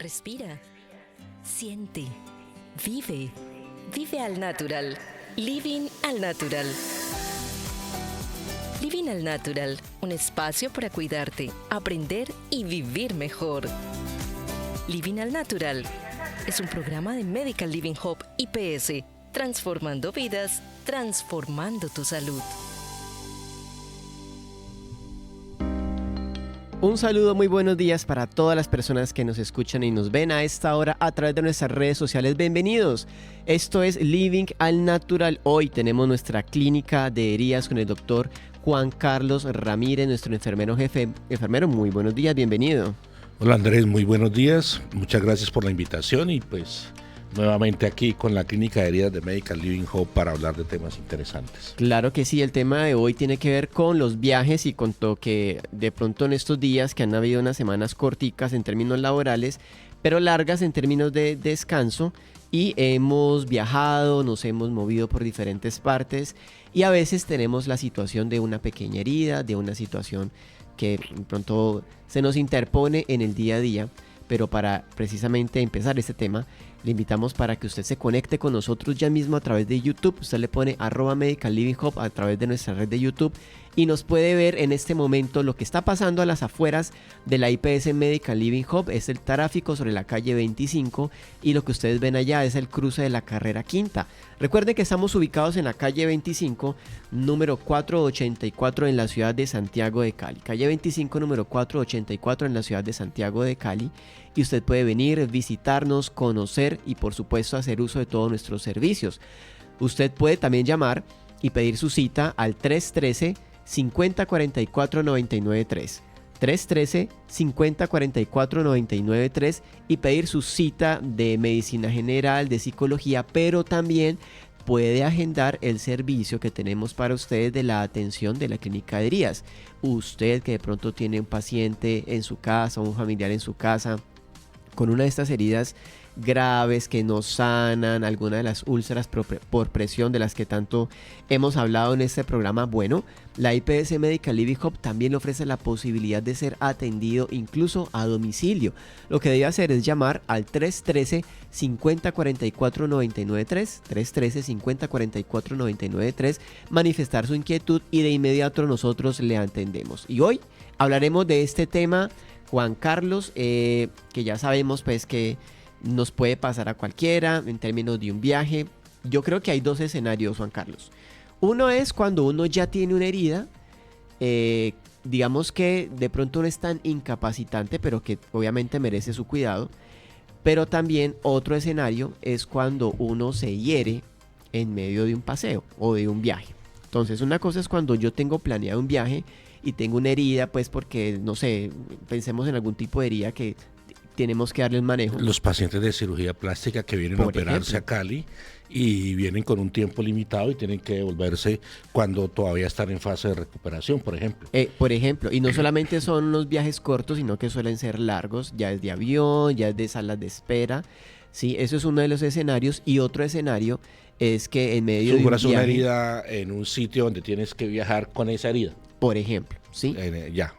Respira. Siente. Vive. Vive al natural. Living al natural. Living al natural, un espacio para cuidarte, aprender y vivir mejor. Living al natural es un programa de Medical Living Hub IPS, transformando vidas, transformando tu salud. Un saludo, muy buenos días para todas las personas que nos escuchan y nos ven a esta hora a través de nuestras redes sociales. Bienvenidos. Esto es Living al Natural. Hoy tenemos nuestra clínica de heridas con el doctor Juan Carlos Ramírez, nuestro enfermero jefe. Enfermero, muy buenos días, bienvenido. Hola Andrés, muy buenos días. Muchas gracias por la invitación y pues nuevamente aquí con la clínica de heridas de Medical Living Hub para hablar de temas interesantes. Claro que sí, el tema de hoy tiene que ver con los viajes y con todo que de pronto en estos días que han habido unas semanas corticas en términos laborales, pero largas en términos de descanso, y hemos viajado, nos hemos movido por diferentes partes y a veces tenemos la situación de una pequeña herida, de una situación que de pronto se nos interpone en el día a día. Pero para precisamente empezar este tema, le invitamos para que usted se conecte con nosotros ya mismo a través de YouTube. Usted le pone @MedicalLivingHub a través de nuestra red de YouTube y nos puede ver en este momento lo que está pasando a las afueras de la IPS Medical Living Hub. Es el tráfico sobre la calle 25 y lo que ustedes ven allá es el cruce de la carrera quinta. Recuerden que estamos ubicados en la calle 25, número 484 en la ciudad de Santiago de Cali. Calle 25, número 484 en la ciudad de Santiago de Cali. Y usted puede venir, visitarnos, conocer y por supuesto hacer uso de todos nuestros servicios. Usted puede también llamar y pedir su cita al 313-5044-993. 313-5044-993 y pedir su cita de medicina general, de psicología, pero también puede agendar el servicio que tenemos para ustedes de la atención de la clínica de heridas. Usted que de pronto tiene un paciente en su casa, un familiar en su casa, con una de estas heridas graves que no sanan, alguna de las úlceras por presión de las que tanto hemos hablado en este programa, bueno, la IPS Medical Living Hub también le ofrece la posibilidad de ser atendido incluso a domicilio. Lo que debe hacer es llamar al 313-5044-993, 313-5044-993, manifestar su inquietud y de inmediato nosotros le atendemos. Y hoy hablaremos de este tema, Juan Carlos, que ya sabemos pues que nos puede pasar a cualquiera en términos de un viaje. Yo creo que hay dos escenarios, Juan Carlos. Uno es cuando uno ya tiene una herida, digamos que de pronto no es tan incapacitante, pero que obviamente merece su cuidado. Pero también otro escenario es cuando uno se hiere en medio de un paseo o de un viaje. Entonces una cosa es cuando yo tengo planeado un viaje y tengo una herida, pues porque, no sé, pensemos en algún tipo de herida que tenemos que darle el manejo. Los pacientes de cirugía plástica que vienen a operarse a Cali y vienen con un tiempo limitado y tienen que devolverse cuando todavía están en fase de recuperación, por ejemplo. Y no solamente son los viajes cortos, sino que suelen ser largos, ya es de avión, ya es de salas de espera. Sí, eso es uno de los escenarios. Y otro escenario es que en medio de un viaje, una herida en un sitio donde tienes que viajar con esa herida. Por ejemplo, ¿sí?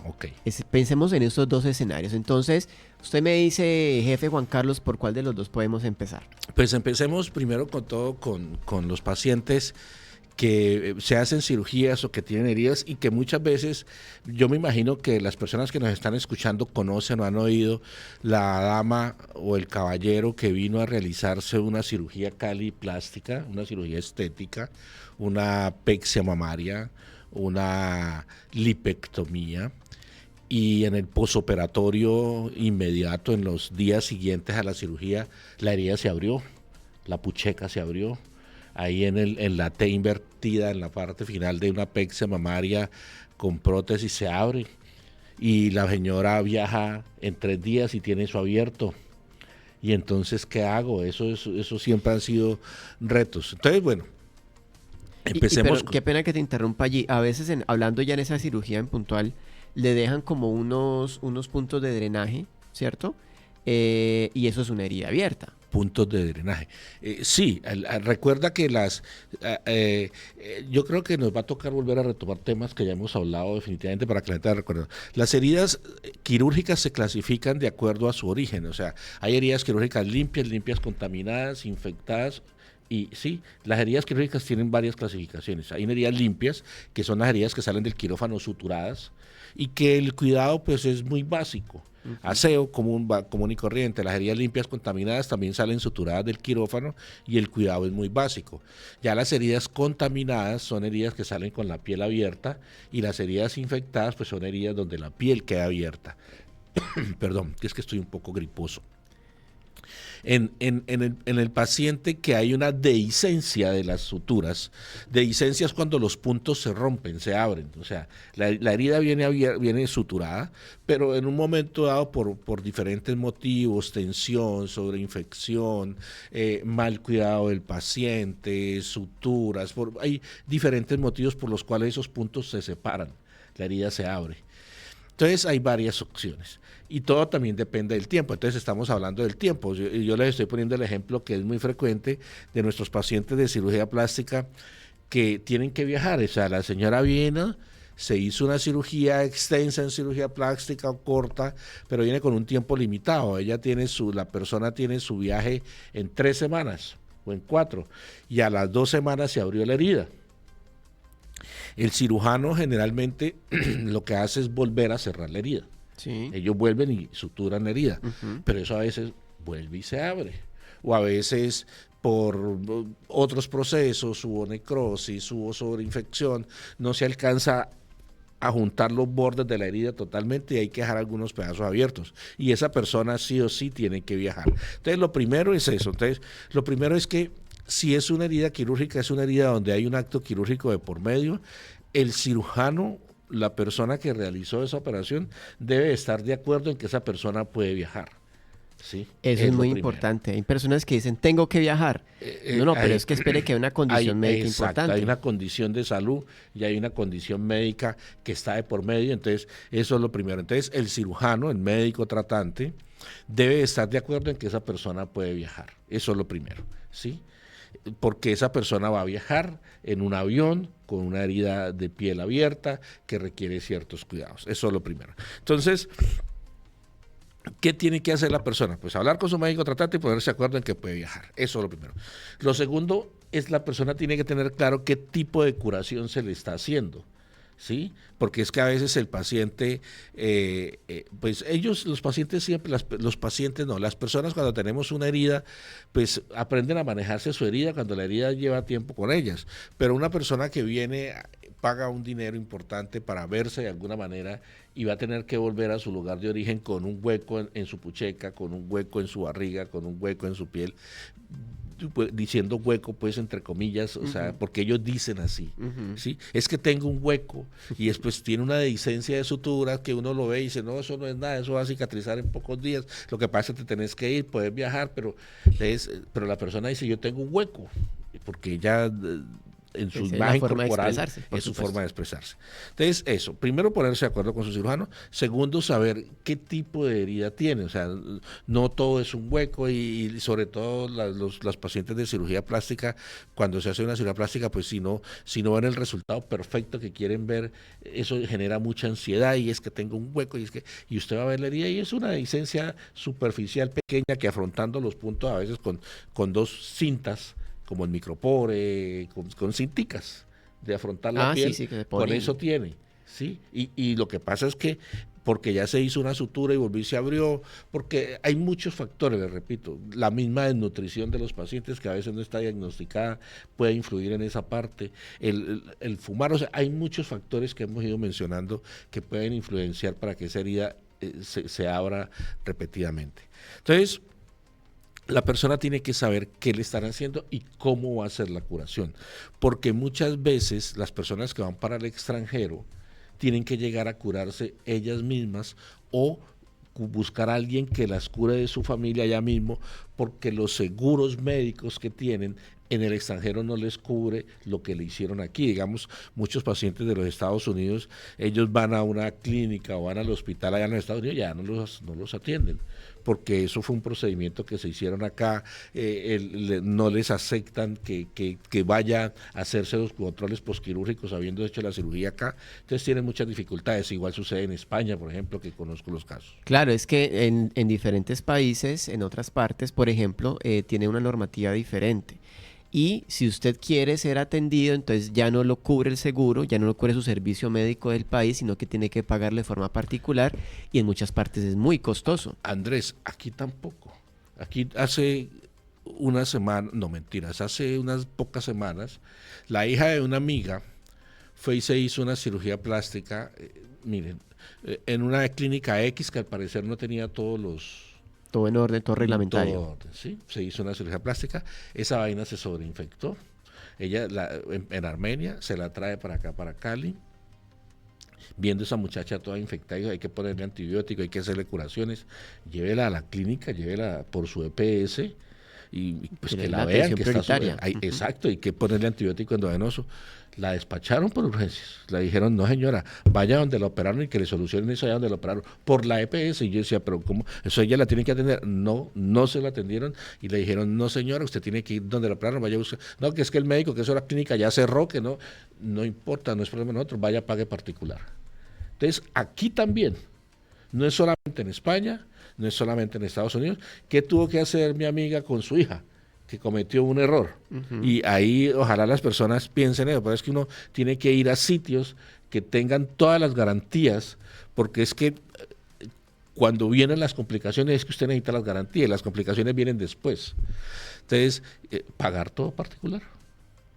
Ok. Pensemos en estos dos escenarios. Entonces, usted me dice, jefe Juan Carlos, ¿por cuál de los dos podemos empezar? Pues empecemos primero con todo con los pacientes que se hacen cirugías o que tienen heridas y que muchas veces, yo me imagino que las personas que nos están escuchando conocen o han oído la dama o el caballero que vino a realizarse una cirugía caliplástica, una cirugía estética, una pexia mamaria, una lipectomía, y en el posoperatorio inmediato, en los días siguientes a la cirugía, la herida se abrió, la pucheca se abrió, ahí en la T invertida, en la parte final de una pexia mamaria con prótesis se abre, y la señora viaja en 3 días y tiene eso abierto. Y entonces, ¿qué hago? Eso siempre han sido retos. Entonces, bueno, empecemos. Pero qué pena que te interrumpa allí. A veces, hablando ya en esa cirugía en puntual, le dejan como unos puntos de drenaje, ¿cierto? Y eso es una herida abierta. puntos de drenaje. Sí, recuerda que yo creo que nos va a tocar volver a retomar temas que ya hemos hablado definitivamente para que la gente recuerde. Las heridas quirúrgicas se clasifican de acuerdo a su origen, o sea, hay heridas quirúrgicas limpias contaminadas, infectadas. Y sí, las heridas quirúrgicas tienen varias clasificaciones. Hay heridas limpias, que son las heridas que salen del quirófano suturadas, y que el cuidado pues es muy básico. Aseo común y corriente. Las heridas limpias contaminadas también salen suturadas del quirófano y el cuidado es muy básico. Ya las heridas contaminadas son heridas que salen con la piel abierta, y las heridas infectadas pues son heridas donde la piel queda abierta. Perdón, que es que estoy un poco griposo. En el paciente que hay una dehiscencia de las suturas, dehiscencia es cuando los puntos se rompen, se abren, o sea, la herida viene suturada, pero en un momento dado por diferentes motivos, tensión, sobreinfección, mal cuidado del paciente, suturas, hay diferentes motivos por los cuales esos puntos se separan, la herida se abre. Entonces hay varias opciones y todo también depende del tiempo. Entonces estamos hablando del tiempo. Yo les estoy poniendo el ejemplo que es muy frecuente de nuestros pacientes de cirugía plástica que tienen que viajar. O sea, la señora viene, se hizo una cirugía extensa en cirugía plástica o corta, pero viene con un tiempo limitado. La persona tiene su viaje en 3 semanas o en 4 y a las 2 semanas se abrió la herida. El cirujano generalmente lo que hace es volver a cerrar la herida. Sí. Ellos vuelven y suturan la herida, pero eso a veces vuelve y se abre. O a veces por otros procesos, hubo necrosis, hubo sobreinfección, no se alcanza a juntar los bordes de la herida totalmente y hay que dejar algunos pedazos abiertos. Y esa persona sí o sí tiene que viajar. Entonces lo primero es eso. Entonces lo primero es que si es una herida quirúrgica, es una herida donde hay un acto quirúrgico de por medio, el cirujano, la persona que realizó esa operación, debe estar de acuerdo en que esa persona puede viajar. ¿Sí? Eso es muy importante. Hay personas que dicen, tengo que viajar. No, pero es que espere que hay una condición médica importante. Hay una condición de salud y hay una condición médica que está de por medio, entonces eso es lo primero. Entonces el cirujano, el médico tratante, debe estar de acuerdo en que esa persona puede viajar. Eso es lo primero, ¿sí? Porque esa persona va a viajar en un avión con una herida de piel abierta que requiere ciertos cuidados. Eso es lo primero. Entonces, ¿qué tiene que hacer la persona? Pues hablar con su médico tratante y ponerse de acuerdo en que puede viajar. Eso es lo primero. Lo segundo es la persona tiene que tener claro qué tipo de curación se le está haciendo. ¿Sí? Porque es que a veces el paciente, pues los pacientes siempre, las personas cuando tenemos una herida, pues aprenden a manejarse su herida cuando la herida lleva tiempo con ellas, pero una persona que viene, paga un dinero importante para verse de alguna manera y va a tener que volver a su lugar de origen con un hueco en su pucheca, con un hueco en su barriga, con un hueco en su piel, diciendo hueco pues entre comillas, o sea, porque ellos dicen así, ¿sí? Es que tengo un hueco y después tiene una dehiscencia de suturas que uno lo ve y dice, no, eso no es nada, eso va a cicatrizar en pocos días, lo que pasa es que te tenés que ir, puedes viajar, pero la persona dice, yo tengo un hueco, porque ya en su imagen corporal es su forma de expresarse. Entonces, eso, primero ponerse de acuerdo con su cirujano, segundo, saber qué tipo de herida tiene, o sea, no todo es un hueco y sobre todo las pacientes de cirugía plástica, cuando se hace una cirugía plástica, pues si no ven el resultado perfecto que quieren ver, eso genera mucha ansiedad y es que tengo un hueco y usted va a ver la herida y es una dehiscencia superficial pequeña que afrontando los puntos a veces con 2 cintas, como el micropore, con cinticas de afrontar la piel, sí, con eso tiene, ¿sí? Y lo que pasa es que porque ya se hizo una sutura y volvió y se abrió, porque hay muchos factores, les repito, la misma desnutrición de los pacientes que a veces no está diagnosticada puede influir en esa parte, el fumar, o sea, hay muchos factores que hemos ido mencionando que pueden influenciar para que esa herida se abra repetidamente. Entonces, la persona tiene que saber qué le están haciendo y cómo va a ser la curación, porque muchas veces las personas que van para el extranjero tienen que llegar a curarse ellas mismas o buscar a alguien que las cure de su familia allá mismo, porque los seguros médicos que tienen en el extranjero no les cubre lo que le hicieron aquí. Digamos, muchos pacientes de los Estados Unidos, ellos van a una clínica o van al hospital allá en los Estados Unidos, ya no los atienden, porque eso fue un procedimiento que se hicieron acá, no les aceptan que vaya a hacerse los controles posquirúrgicos habiendo hecho la cirugía acá, entonces tienen muchas dificultades. Igual sucede en España, por ejemplo, que conozco los casos. Claro, es que en diferentes países, en otras partes, por ejemplo, tiene una normativa diferente. Y si usted quiere ser atendido, entonces ya no lo cubre el seguro, ya no lo cubre su servicio médico del país, sino que tiene que pagarlo de forma particular y en muchas partes es muy costoso. Andrés, aquí tampoco. Aquí hace una semana, no mentiras, hace unas pocas semanas, la hija de una amiga fue y se hizo una cirugía plástica, miren, en una clínica X que al parecer no tenía todos los... Todo en orden, todo reglamentario. Todo orden, sí. Se hizo una cirugía plástica, esa vaina se sobreinfectó. Ella en Armenia se la trae para acá, para Cali. Viendo esa muchacha toda infectada, dijo, hay que ponerle antibiótico, hay que hacerle curaciones. Llévela a la clínica, llévela por su EPS y pues que la vean que está exacto, y que ponerle antibiótico endovenoso. La despacharon por urgencias, le dijeron, no señora, vaya donde la operaron y que le solucionen eso allá donde la operaron, por la EPS. Y yo decía, pero ¿cómo? Eso ella la tiene que atender. No se la atendieron y le dijeron, no señora, usted tiene que ir donde la operaron, vaya a buscar. No, que es que el médico, que eso la clínica ya cerró, que no importa, no es problema de nosotros, vaya, pague particular. Entonces, aquí también, no es solamente en España, no es solamente en Estados Unidos. ¿Qué tuvo que hacer mi amiga con su hija? Que cometió un error. Y ahí ojalá las personas piensen eso, pero es que uno tiene que ir a sitios que tengan todas las garantías, porque es que cuando vienen las complicaciones es que usted necesita las garantías, las complicaciones vienen después. Entonces, pagar todo particular.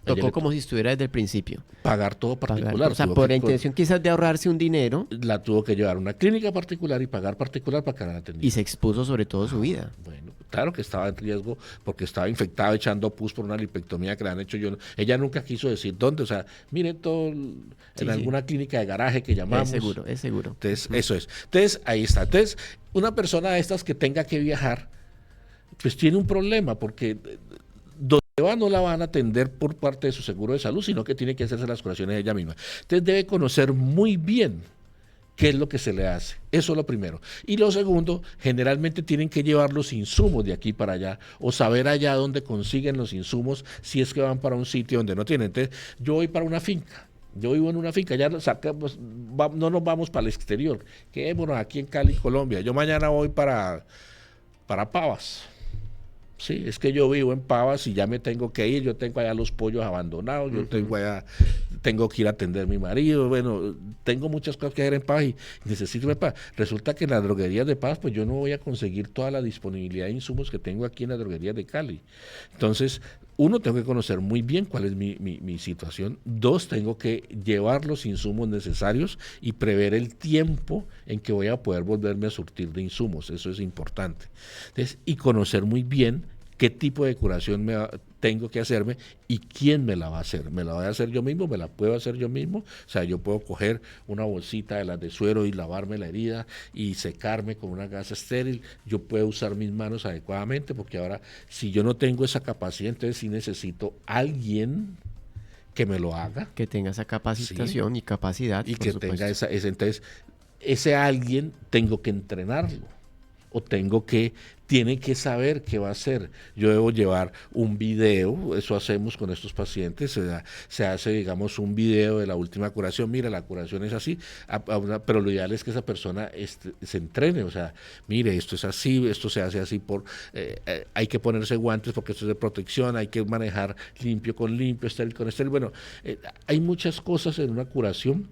Tocó como si estuviera desde el principio. Pagar todo particular. O sea, por la intención quizás de ahorrarse un dinero. La tuvo que llevar a una clínica particular y pagar particular para que la atendiera. Y se expuso sobre todo su vida. Bueno, claro que estaba en riesgo porque estaba infectada echando pus por una lipectomía que le han hecho. Ella nunca quiso decir dónde. O sea, miren todo en alguna clínica de garaje que llamamos. Es seguro. Entonces, eso es. Entonces, ahí está. Entonces, una persona de estas que tenga que viajar, pues tiene un problema porque... no la van a atender por parte de su seguro de salud, sino que tiene que hacerse las curaciones ella misma. Entonces debe conocer muy bien qué es lo que se le hace. Eso es lo primero. Y lo segundo, generalmente tienen que llevar los insumos de aquí para allá o saber allá dónde consiguen los insumos si es que van para un sitio donde no tienen. Entonces, yo voy para una finca. Yo vivo en una finca, ya sacamos, no nos vamos para el exterior. Quedémonos aquí en Cali, Colombia. Yo mañana voy para Pavas. Sí, es que yo vivo en Pavas y ya me tengo que ir, yo tengo allá los pollos abandonados, yo tengo que ir a atender a mi marido, bueno, tengo muchas cosas que hacer en Pavas y necesito irme para. Resulta que en las droguerías de Pavas, pues yo no voy a conseguir toda la disponibilidad de insumos que tengo aquí en las droguerías de Cali. Entonces, uno, tengo que conocer muy bien cuál es mi situación. Dos, tengo que llevar los insumos necesarios y prever el tiempo en que voy a poder volverme a surtir de insumos. Eso es importante. Entonces, y conocer muy bien qué tipo de curación tengo que hacerme y quién me la va a hacer. ¿Me la voy a hacer yo mismo? ¿Me la puedo hacer yo mismo? O sea, yo puedo coger una bolsita de las de suero y lavarme la herida y secarme con una gasa estéril. Yo puedo usar mis manos adecuadamente, porque ahora, si yo no tengo esa capacidad, entonces sí necesito alguien que me lo haga. Que tenga esa capacitación y capacidad. Y que tenga entonces, ese alguien tengo que entrenarlo. O tiene que saber qué va a hacer. Yo debo llevar un video, eso hacemos con estos pacientes, se hace, digamos, un video de la última curación. Mira, la curación es así, pero lo ideal es que esa persona se entrene, o sea, mire, esto es así, esto se hace así, hay que ponerse guantes porque esto es de protección, hay que manejar limpio con limpio, estéril con estéril. Bueno, hay muchas cosas en una curación,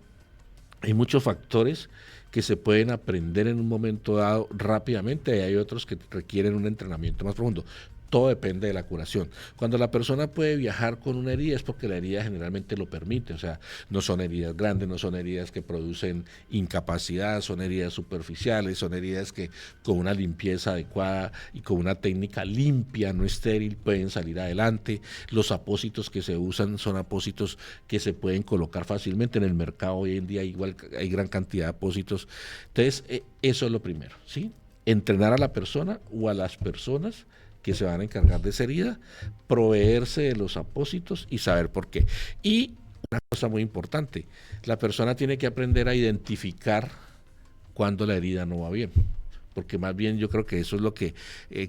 hay muchos factores que se pueden aprender en un momento dado rápidamente, y hay otros que requieren un entrenamiento más profundo. Todo depende de la curación. Cuando la persona puede viajar con una herida es porque la herida generalmente lo permite, o sea, no son heridas grandes, no son heridas que producen incapacidad, son heridas superficiales, son heridas que con una limpieza adecuada y con una técnica limpia, no estéril, pueden salir adelante. Los apósitos que se usan son apósitos que se pueden colocar fácilmente en el mercado. Hoy en día igual hay gran cantidad de apósitos. Entonces, eso es lo primero, ¿sí? Entrenar a la persona o a las personas que se van a encargar de esa herida, proveerse de los apósitos y saber por qué. Y una cosa muy importante, la persona tiene que aprender a identificar cuando la herida no va bien, porque más bien yo creo que eso es lo que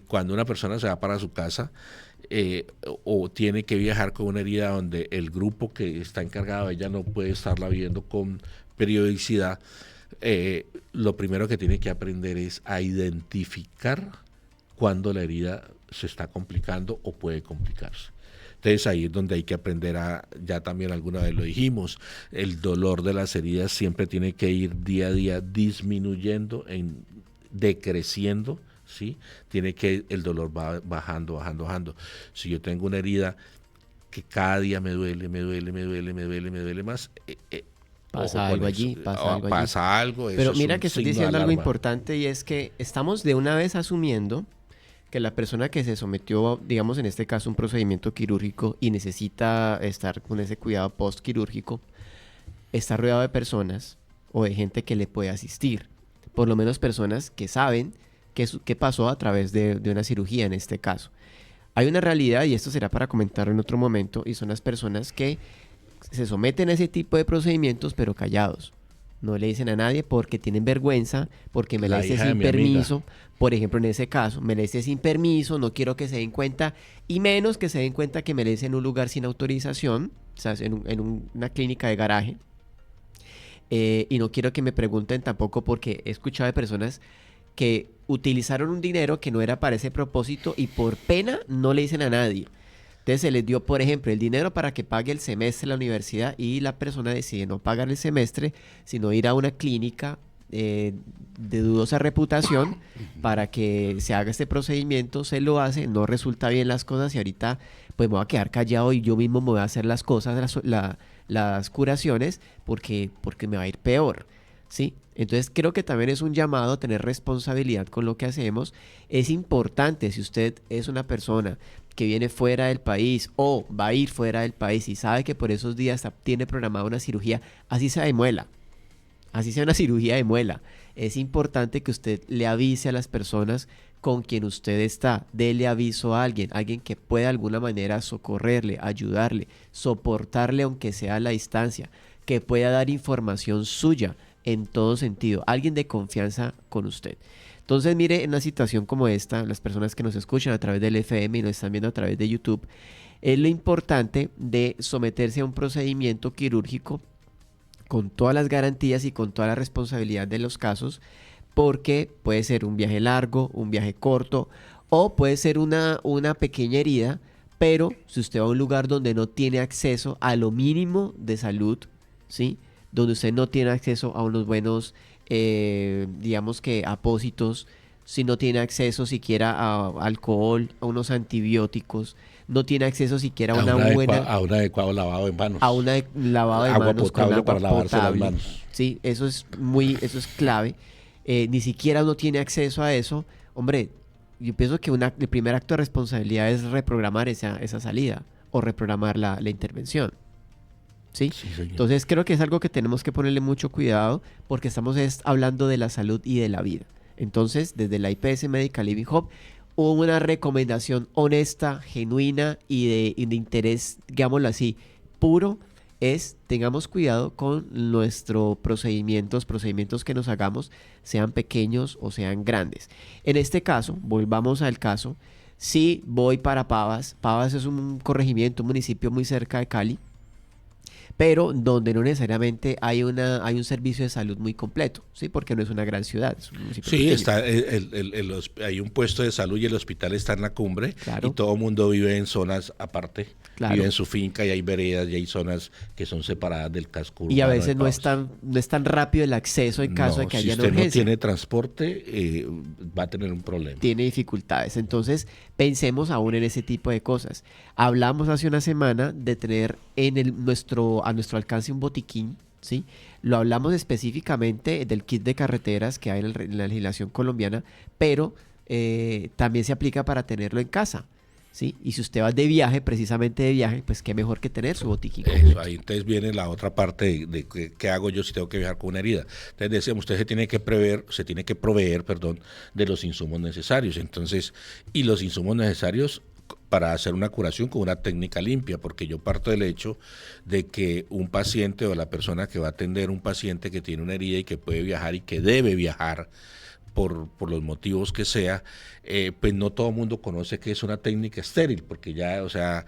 cuando una persona se va para su casa o tiene que viajar con una herida donde el grupo que está encargado de ella no puede estarla viendo con periodicidad, lo primero que tiene que aprender es a identificar cuando la herida se está complicando o puede complicarse. Entonces ahí es donde hay que aprender ya también alguna vez lo dijimos, el dolor de las heridas siempre tiene que ir día a día disminuyendo, decreciendo, ¿sí? Tiene que el dolor va bajando. Si yo tengo una herida que cada día me duele más, pasa algo allí, pasa algo. Pero mira que estoy diciendo algo importante, y es que estamos de una vez asumiendo que la persona que se sometió, digamos en este caso, un procedimiento quirúrgico y necesita estar con ese cuidado postquirúrgico, está rodeado de personas o de gente que le puede asistir. Por lo menos personas que saben qué pasó a través de una cirugía en este caso. Hay una realidad, y esto será para comentarlo en otro momento, y son las personas que se someten a ese tipo de procedimientos pero callados. No le dicen a nadie porque tienen vergüenza, porque me la hice sin permiso. Por ejemplo, en ese caso, me la hice sin permiso, no quiero que se den cuenta, y menos que se den cuenta que me la hice en un lugar sin autorización, o sea, en una clínica de garaje. Y no quiero que me pregunten tampoco, porque he escuchado de personas que utilizaron un dinero que no era para ese propósito y por pena no le dicen a nadie. Entonces se les dio, por ejemplo, el dinero para que pague el semestre de la universidad, y la persona decide no pagar el semestre, sino ir a una clínica de dudosa reputación para que se haga este procedimiento. Se lo hace, no resulta bien las cosas, y ahorita pues me voy a quedar callado y yo mismo me voy a hacer las cosas, las curaciones, porque me va a ir peor, ¿sí? Entonces creo que también es un llamado a tener responsabilidad con lo que hacemos. Es importante, si usted es una persona que viene fuera del país o va a ir fuera del país y sabe que por esos días tiene programada una cirugía, así sea de muela, así sea una cirugía de muela, es importante que usted le avise a las personas con quien usted está, dele aviso a alguien que pueda de alguna manera socorrerle, ayudarle, soportarle aunque sea a la distancia, que pueda dar información suya en todo sentido, alguien de confianza con usted. Entonces, mire, en una situación como esta, las personas que nos escuchan a través del FM y nos están viendo a través de YouTube, es lo importante de someterse a un procedimiento quirúrgico con todas las garantías y con toda la responsabilidad de los casos, porque puede ser un viaje largo, un viaje corto, o puede ser una pequeña herida, pero si usted va a un lugar donde no tiene acceso a lo mínimo de salud, ¿sí? Donde usted no tiene acceso a unos buenos digamos que apósitos, si no tiene acceso siquiera a alcohol, a unos antibióticos, no tiene acceso siquiera a a un adecuado lavado de manos, a un lavado de agua manos potable con agua para lavarse potable. las manos. Sí, eso es clave. Ni siquiera uno tiene acceso a eso. Hombre, yo pienso que el primer acto de responsabilidad es reprogramar esa salida o reprogramar la intervención. ¿Sí? Sí, señor. Entonces creo que es algo que tenemos que ponerle mucho cuidado, porque estamos hablando de la salud y de la vida. Entonces, desde la IPS Medical Living Hub, una recomendación honesta, genuina y de interés, digámoslo así, puro, es tengamos cuidado con nuestros procedimientos que nos hagamos, sean pequeños o sean grandes. En este caso, volvamos al caso, si voy para Pavas es un corregimiento, un municipio muy cerca de Cali, pero donde no necesariamente hay un servicio de salud muy completo, ¿sí? Porque no es una gran ciudad, es un municipio Sí, pequeño. está hay un puesto de salud y el hospital está en la cumbre, Claro. y todo el mundo vive en zonas aparte, Claro. vive en su finca, y hay veredas y hay zonas que son separadas del casco urbano. Y a veces de no es tan rápido el acceso en caso de que haya si una usted urgencia. no tiene transporte, va a tener un problema. Tiene dificultades. Entonces, pensemos aún en ese tipo de cosas. Hablamos hace una semana de tener a nuestro alcance un botiquín, ¿sí? Lo hablamos específicamente del kit de carreteras que hay en la legislación colombiana, pero también se aplica para tenerlo en casa, ¿sí? Y si usted va de viaje, precisamente de viaje, pues qué mejor que tener su botiquín Eso, completo. ahí entonces viene la otra parte de qué hago yo si tengo que viajar con una herida. Entonces decíamos, usted se tiene que proveer, perdón, de los insumos necesarios. Entonces, y los insumos necesarios para hacer una curación con una técnica limpia, porque yo parto del hecho de que un paciente o la persona que va a atender un paciente que tiene una herida y que puede viajar y que debe viajar por los motivos que sea, pues no todo el mundo conoce que es una técnica estéril, porque ya, o sea,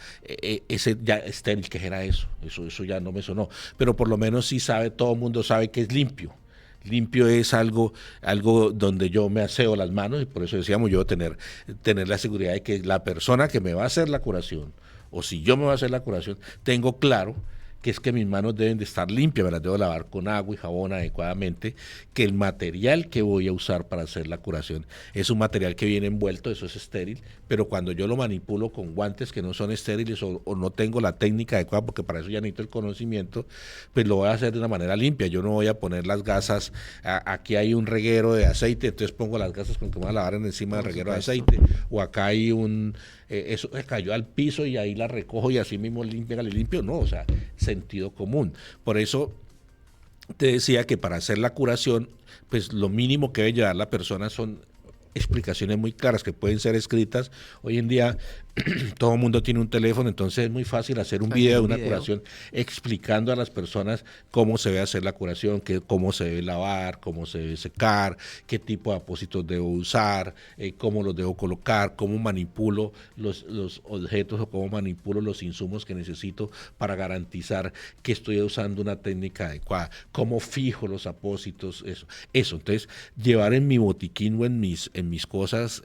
ese ya estéril, ¿qué era eso? Eso ya no me sonó, pero por lo menos sí sabe, todo el mundo sabe que es limpio. Limpio es algo donde yo me aseo las manos, y por eso decíamos yo tener la seguridad de que la persona que me va a hacer la curación, o si yo me voy a hacer la curación, tengo claro que es que mis manos deben de estar limpias, me las debo lavar con agua y jabón adecuadamente, que el material que voy a usar para hacer la curación es un material que viene envuelto, eso es estéril, pero cuando yo lo manipulo con guantes que no son estériles o no tengo la técnica adecuada, porque para eso ya necesito el conocimiento, pues lo voy a hacer de una manera limpia. Yo no voy a poner las gasas, aquí hay un reguero de aceite, entonces pongo las gasas con que me voy a lavar encima del reguero de aceite, o acá hay eso cayó al piso y ahí la recojo y así mismo limpio, no, o sea, sentido común. Por eso te decía que para hacer la curación, pues lo mínimo que debe llevar la persona son explicaciones muy claras que pueden ser escritas. Hoy en día todo el mundo tiene un teléfono, entonces es muy fácil hacer un video de una curación explicando a las personas cómo se debe hacer la curación, cómo se debe lavar, cómo se debe secar, qué tipo de apósitos debo usar, cómo los debo colocar, cómo manipulo los objetos o cómo manipulo los insumos que necesito para garantizar que estoy usando una técnica adecuada, cómo fijo los apósitos, eso. Entonces, llevar en mi botiquín o en mis cosas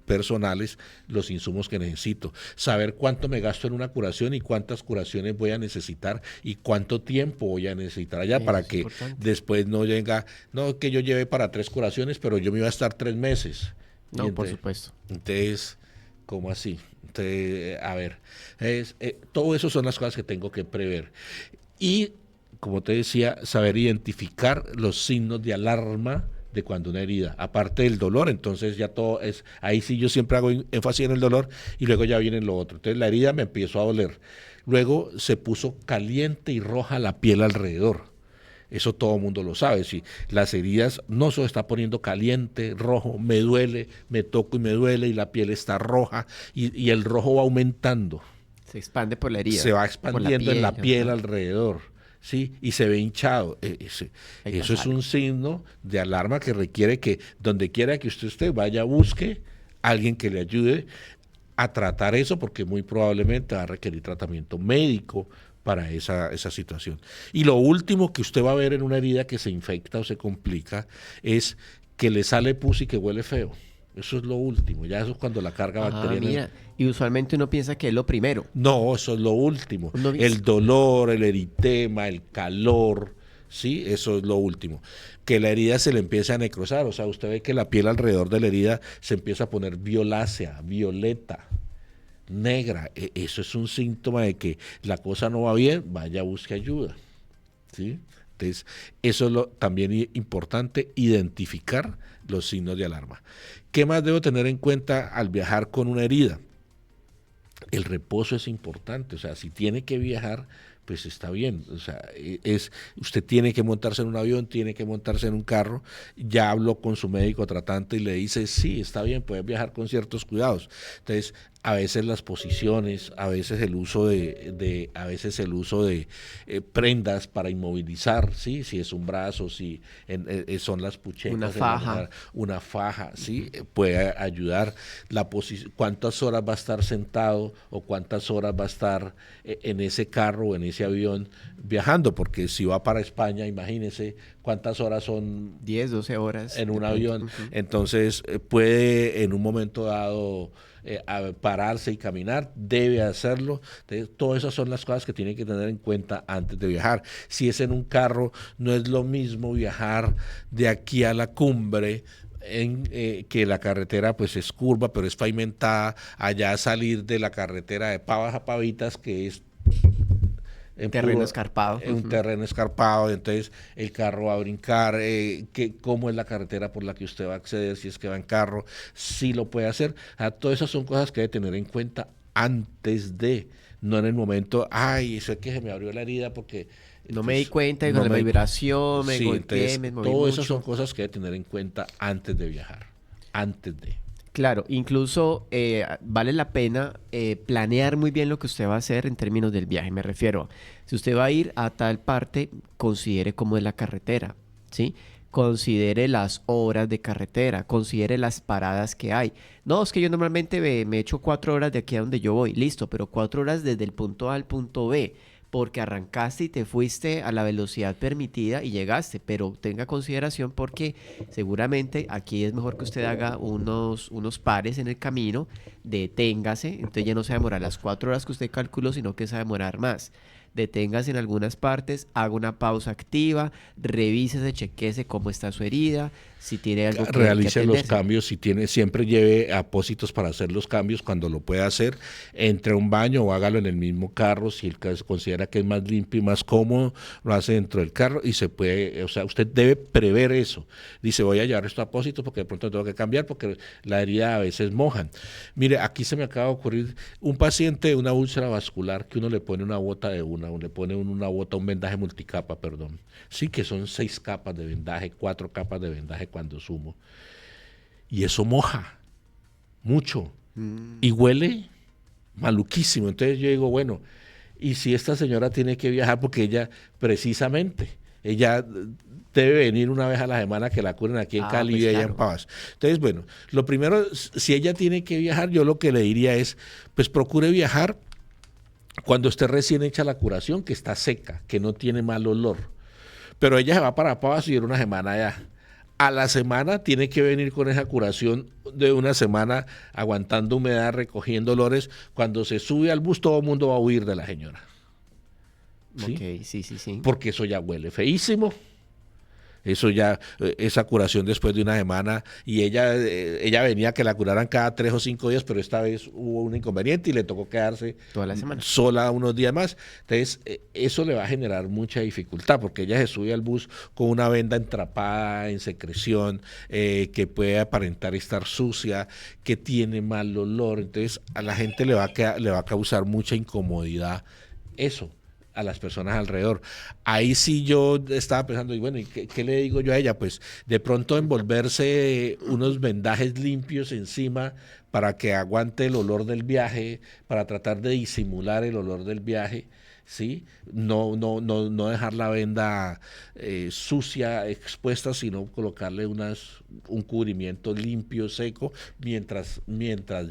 personales los insumos que necesito, saber cuánto me gasto en una curación y cuántas curaciones voy a necesitar y cuánto tiempo voy a necesitar allá, para que después no venga, no, que yo llevé para 3 curaciones, pero yo me iba a estar 3 meses. No, entonces, por supuesto. Entonces, ¿cómo así? Entonces, a ver, todo eso son las cosas que tengo que prever. Y, como te decía, saber identificar los signos de alarma de cuando una herida, aparte del dolor, entonces ya todo es, ahí sí yo siempre hago énfasis en el dolor y luego ya viene lo otro. Entonces la herida me empezó a doler, luego se puso caliente y roja la piel alrededor. Eso todo el mundo lo sabe. Si las heridas no se está poniendo caliente, rojo, me duele, me toco y me duele y la piel está roja y el rojo va aumentando. Se expande por la herida. Se va expandiendo en la piel alrededor. ¿Sí? Y se ve hinchado. Eso es un signo de alarma que requiere que donde quiera que usted esté, vaya, busque a alguien que le ayude a tratar eso, porque muy probablemente va a requerir tratamiento médico para esa situación. Y lo último que usted va a ver en una herida que se infecta o se complica es que le sale pus y que huele feo. Eso es lo último, ya eso es cuando la carga bacteriana... Mira. Y usualmente uno piensa que es lo primero. No, eso es lo último. El dolor, el eritema, el calor, ¿sí? Eso es lo último. Que la herida se le empiece a necrosar, o sea, usted ve que la piel alrededor de la herida se empieza a poner violácea, violeta, negra. Eso es un síntoma de que la cosa no va bien, vaya, busque ayuda, ¿sí? Entonces, eso es también importante, identificar los signos de alarma. ¿Qué más debo tener en cuenta al viajar con una herida? El reposo es importante, o sea, si tiene que viajar, pues está bien, o sea, usted tiene que montarse en un avión, tiene que montarse en un carro, ya habló con su médico tratante y le dice, sí, está bien, puede viajar con ciertos cuidados. Entonces, a veces las posiciones, a veces el uso de prendas para inmovilizar, ¿sí? Si es un brazo, si son las puchetas, una faja, ¿sí? Puede ayudar. Cuántas horas va a estar sentado o cuántas horas va a estar en ese carro o en ese avión viajando, porque si va para España, imagínese cuántas horas son 10, 12 horas en un avión. Entonces puede en un momento dado a pararse y caminar, debe hacerlo. Entonces, todas esas son las cosas que tiene que tener en cuenta antes de viajar. Si es en un carro, no es lo mismo viajar de aquí a la cumbre, que la carretera pues es curva pero es pavimentada, allá salir de la carretera de Pavas a Pavitas, que es terreno escarpado. Un terreno escarpado, entonces el carro va a brincar, cómo es la carretera por la que usted va a acceder, si es que va en carro, si lo puede hacer. Todas esas son cosas que debe tener en cuenta antes de, no en el momento, ay, eso es que se me abrió la herida porque... No me di pues, cuenta de no con la me- vibración, me Sí, golpeé, entonces, me moví todo eso son mucho. cosas que hay que tener en cuenta antes de viajar, antes de. Claro, incluso vale la pena planear muy bien lo que usted va a hacer en términos del viaje. Me refiero, si usted va a ir a tal parte, considere cómo es la carretera, ¿sí? Considere las horas de carretera, considere las paradas que hay. No, es que yo normalmente me echo 4 horas de aquí a donde yo voy, listo, pero 4 horas desde el punto A al punto B, porque arrancaste y te fuiste a la velocidad permitida y llegaste, pero tenga consideración porque seguramente aquí es mejor que usted haga unos pares en el camino, deténgase, entonces ya no se va a demorar las 4 horas que usted calculó, sino que se va a demorar más. Deténgase en algunas partes, haga una pausa activa, revísese, chequese cómo está su herida, si tiene algo que Realice los atenderse. cambios, si tiene, siempre lleve apósitos para hacer los cambios cuando lo pueda hacer, entre a un baño o hágalo en el mismo carro, si el considera que es más limpio y más cómodo, lo hace dentro del carro y se puede, o sea, usted debe prever eso. Dice, voy a llevar estos apósitos porque de pronto tengo que cambiar porque la herida a veces mojan. Mire, aquí se me acaba de ocurrir un paciente de una úlcera vascular que uno le pone una bota de uno le pone una bota, un vendaje multicapa, perdón. Sí, que son 6 capas de vendaje, 4 capas de vendaje cuando sumo. Y eso moja mucho y huele maluquísimo. Entonces yo digo, bueno, y si esta señora tiene que viajar porque ella, precisamente, ella debe venir una vez a la semana que la curen aquí en Cali Pues y allá en claro. Pavas. Entonces, bueno, lo primero, si ella tiene que viajar, yo lo que le diría es, pues procure viajar cuando esté recién hecha la curación, que está seca, que no tiene mal olor. Pero ella se va para Pavas y dura una semana allá. A la semana tiene que venir con esa curación de una semana aguantando humedad, recogiendo olores. Cuando se sube al bus, todo el mundo va a huir de la señora. ¿Sí? Ok, sí, sí, sí. Porque eso ya huele feísimo. Eso ya, esa curación después de una semana, y ella venía que la curaran cada 3 o 5 días, pero esta vez hubo un inconveniente y le tocó quedarse Toda la semana. sola unos días más. Entonces, eso le va a generar mucha dificultad, porque ella se sube al bus con una venda entrapada en secreción, que puede aparentar estar sucia, que tiene mal olor. Entonces, a la gente le va a causar mucha incomodidad eso a las personas alrededor. Ahí sí yo estaba pensando, y bueno, ¿y qué le digo yo a ella? Pues de pronto envolverse unos vendajes limpios encima para que aguante el olor del viaje, para tratar de disimular el olor del viaje, ¿sí? No dejar la venda sucia, expuesta, sino colocarle un cubrimiento limpio, seco, mientras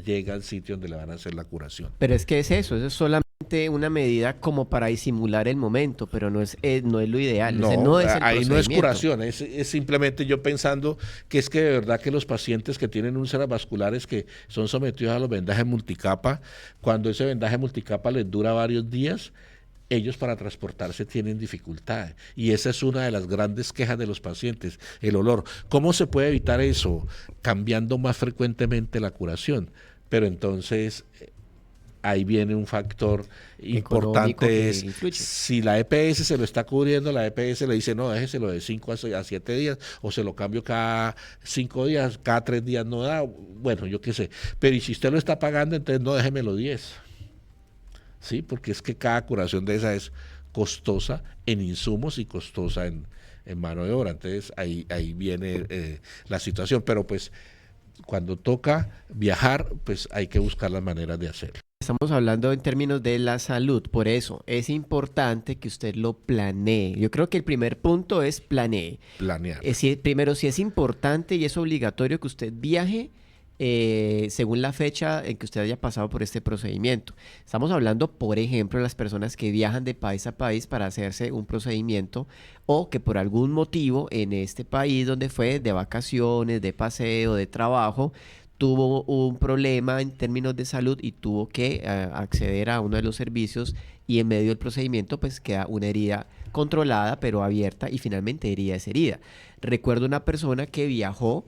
llega al sitio donde le van a hacer la curación. Pero es que es eso es solamente una medida como para disimular el momento, pero no es lo ideal, ese No, no es el ahí no es procedimiento. curación, es simplemente yo pensando que es que de verdad que los pacientes que tienen úlceras vasculares que son sometidos a los vendajes multicapa, cuando ese vendaje multicapa les dura varios días, ellos para transportarse tienen dificultad. Y esa es una de las grandes quejas de los pacientes, el olor. ¿Cómo se puede evitar eso? Cambiando más frecuentemente la curación. Pero entonces ahí viene un factor Económico importante, que es influye. si la EPS se lo está cubriendo, la EPS le dice, no, déjeselo de 5 a 7 días, o se lo cambio cada 5 días, cada 3 días no da, bueno, yo qué sé. Pero y si usted lo está pagando, entonces no, déjemelo 10. ¿Sí? Porque es que cada curación de esa es costosa en insumos y costosa en mano de obra. Entonces ahí viene la situación. Pero pues cuando toca viajar, pues hay que buscar las maneras de hacerlo. Estamos hablando en términos de la salud, por eso es importante que usted lo planee. Yo creo que el primer punto es planee. Planear. Primero, si es importante y es obligatorio que usted viaje según la fecha en que usted haya pasado por este procedimiento. Estamos hablando, por ejemplo, de las personas que viajan de país a país para hacerse un procedimiento o que por algún motivo en este país donde fue de vacaciones, de paseo, de trabajo, tuvo un problema en términos de salud y tuvo que acceder a uno de los servicios y en medio del procedimiento pues queda una herida controlada pero abierta y finalmente herida es herida. Recuerdo una persona que viajó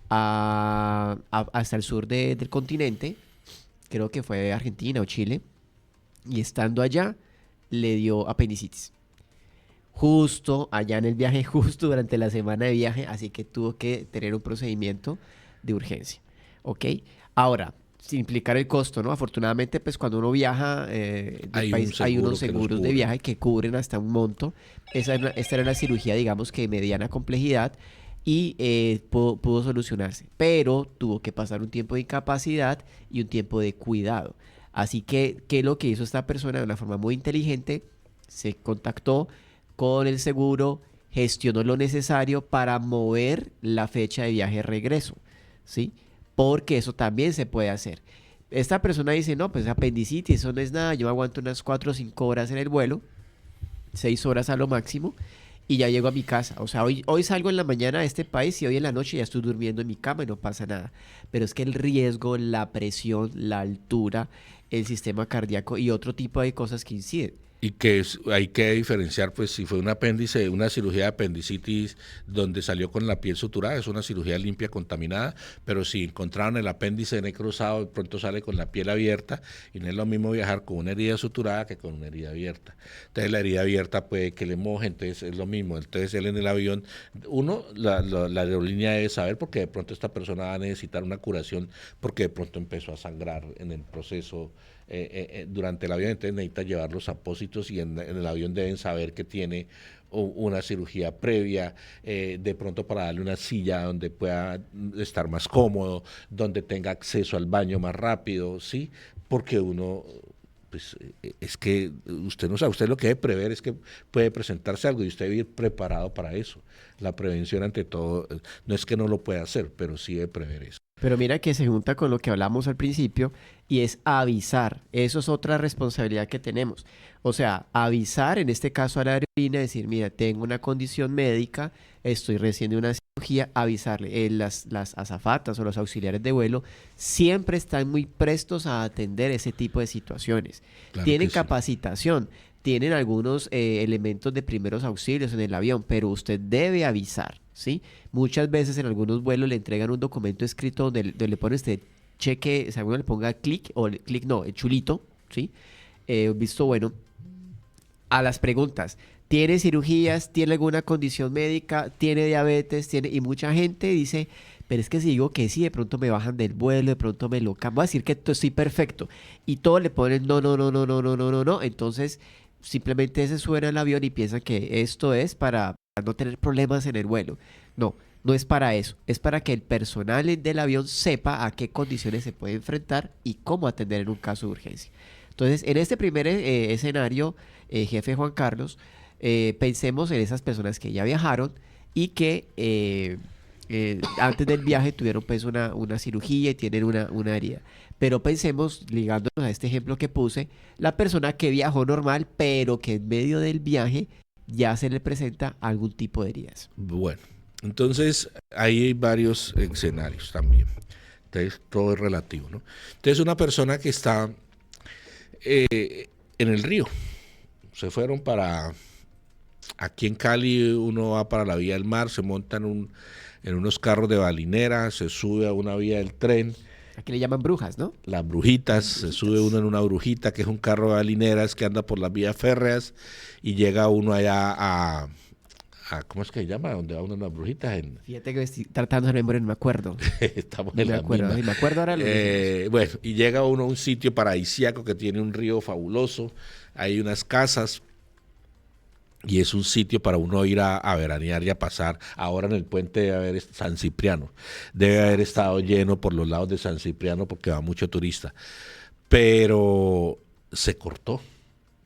hasta el sur del continente, creo que fue Argentina o Chile, y estando allá le dio apendicitis. Justo allá en el viaje, justo durante la semana de viaje, así que tuvo que tener un procedimiento de urgencia. ¿Ok? Ahora, sin implicar el costo, ¿no? Afortunadamente, pues cuando uno viaja del Hay un país, hay unos seguro que los seguros de cubre. viaje que cubren hasta un monto. Esta era una cirugía, digamos que de mediana complejidad y pudo solucionarse, pero tuvo que pasar un tiempo de incapacidad y un tiempo de cuidado. Así que, ¿qué es lo que hizo esta persona de una forma muy inteligente? Se contactó con el seguro, gestionó lo necesario para mover la fecha de viaje de regreso, ¿sí? Porque eso también se puede hacer. Esta persona dice, no, pues apendicitis, eso no es nada, yo aguanto unas 4 o 5 horas en el vuelo, 6 horas a lo máximo, y ya llego a mi casa. O sea, hoy salgo en la mañana de este país y hoy en la noche ya estoy durmiendo en mi cama y no pasa nada. Pero es que el riesgo, la presión, la altura, el sistema cardíaco y otro tipo de cosas que inciden. Y que hay que diferenciar, pues, si fue un apéndice, una cirugía de apendicitis donde salió con la piel suturada, es una cirugía limpia, contaminada, pero si encontraron el apéndice necrosado, de pronto sale con la piel abierta, y no es lo mismo viajar con una herida suturada que con una herida abierta. Entonces la herida abierta puede que le moje, entonces es lo mismo. Entonces él en el avión, la aerolínea debe saber porque de pronto esta persona va a necesitar una curación porque de pronto empezó a sangrar en el proceso durante el avión, entonces necesita llevar los apósitos y en el avión deben saber que tiene una cirugía previa, de pronto para darle una silla donde pueda estar más cómodo, donde tenga acceso al baño más rápido, ¿sí? Porque uno, pues es que usted no sabe, usted lo que debe prever es que puede presentarse algo y usted debe ir preparado para eso. La prevención ante todo, no es que no lo pueda hacer, pero sí debe prever eso. Pero mira que se junta con lo que hablamos al principio y es avisar. Eso es otra responsabilidad que tenemos. O sea, avisar en este caso a la aerolínea, decir, mira, tengo una condición médica, estoy recién de una cirugía, avisarle. Las azafatas o los auxiliares de vuelo siempre están muy prestos a atender ese tipo de situaciones. Claro Tienen que sí. capacitación, tienen algunos elementos de primeros auxilios en el avión, pero usted debe avisar, ¿sí? Muchas veces en algunos vuelos le entregan un documento escrito donde le pone usted cheque, si alguno le ponga clic, o clic no, el chulito, ¿sí? Visto bueno, a las preguntas. ¿Tiene cirugías? ¿Tiene alguna condición médica? ¿Tiene diabetes? Y mucha gente dice, pero es que si digo que sí, de pronto me bajan del vuelo, de pronto me lo cambian. Voy a decir que estoy perfecto. Y todo le ponen no, no, no, no, no, no, no, no, no. Entonces, simplemente se suben al avión y piensan que esto es para no tener problemas en el vuelo. No, no es para eso. Es para que el personal del avión sepa a qué condiciones se puede enfrentar y cómo atender en un caso de urgencia. Entonces, en este primer escenario, jefe Juan Carlos, pensemos en esas personas que ya viajaron y que antes del viaje tuvieron pues una cirugía y tienen una herida. Pero pensemos, ligándonos a este ejemplo que puse, la persona que viajó normal, pero que en medio del viaje ya se le presenta algún tipo de heridas. Bueno, entonces ahí hay varios escenarios también. Entonces todo es relativo, ¿no? Entonces una persona que está en el río, se fueron para, aquí en Cali uno va para la vía del mar, se monta en unos carros de balinera, se sube a una vía del tren. Aquí le llaman brujas, ¿no? Las brujitas, se sube uno en una brujita, que es un carro de balineras que anda por las vías férreas y llega uno allá a ¿cómo es que se llama? Donde va uno en las brujitas. Fíjate que estoy tratando de memoria, no me acuerdo. Estamos No en me la acuerdo, misma. si me acuerdo ahora lo decimos. Bueno, y llega uno a un sitio paradisíaco que tiene un río fabuloso, hay unas casas y es un sitio para uno ir a veranear y a pasar. Ahora en el puente debe haber San Cipriano, debe haber estado lleno por los lados de San Cipriano porque va mucho turista, pero se cortó.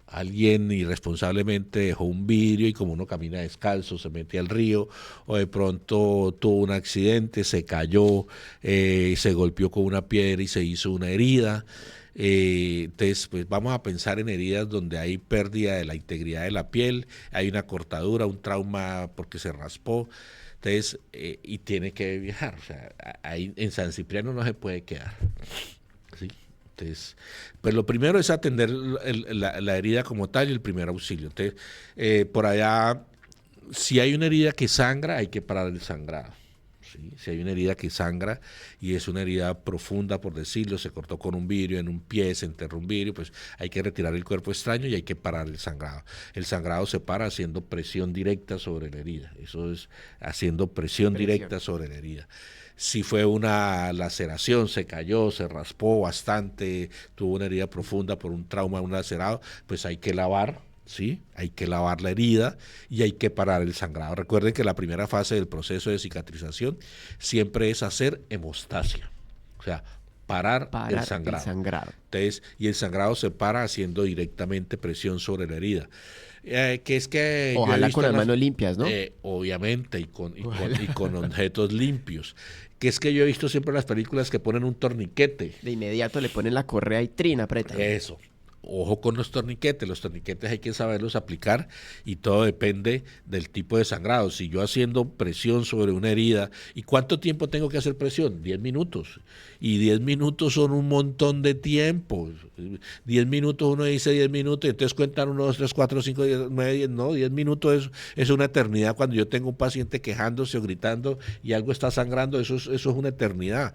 Alguien irresponsablemente dejó un vidrio y como uno camina descalzo se mete al río o de pronto tuvo un accidente, se cayó, se golpeó con una piedra y se hizo una herida. Entonces, pues vamos a pensar en heridas donde hay pérdida de la integridad de la piel, hay una cortadura, un trauma porque se raspó. Entonces, y tiene que viajar. O sea, ahí en San Cipriano no se puede quedar. ¿Sí? Entonces, pues lo primero es atender la herida como tal y el primer auxilio. Entonces, por allá, si hay una herida que sangra, hay que parar el sangrado. ¿sí? Si hay una herida que sangra y es una herida profunda, por decirlo, se cortó con un vidrio en un pie, se enterró un vidrio, pues hay que retirar el cuerpo extraño y hay que parar el sangrado. El sangrado se para haciendo presión directa sobre la herida. Eso es haciendo presión directa sobre la herida. Si fue una laceración, se cayó, se raspó bastante, tuvo una herida profunda por un trauma, un lacerado, pues hay que lavar, ¿sí? Hay que lavar la herida y hay que parar el sangrado. Recuerden que la primera fase del proceso de cicatrización siempre es hacer hemostasia, o sea, parar el sangrado. Entonces, y el sangrado se para haciendo directamente presión sobre la herida. Que es que ojalá con las manos limpias, ¿no? Obviamente, y con objetos limpios. Que es que yo he visto siempre en las películas que ponen un torniquete. De inmediato le ponen la correa y trina, aprieta. Eso. Ojo con los torniquetes hay que saberlos aplicar y todo depende del tipo de sangrado. Si yo haciendo presión sobre una herida, ¿y cuánto tiempo tengo que hacer presión? 10 minutos. Y 10 minutos son un montón de tiempo. 10 minutos, uno dice 10 minutos, y entonces cuentan 1, 2, 3, 4, 5, 9, 10, no, 10 minutos es una eternidad. Cuando yo tengo un paciente quejándose o gritando y algo está sangrando, eso es una eternidad.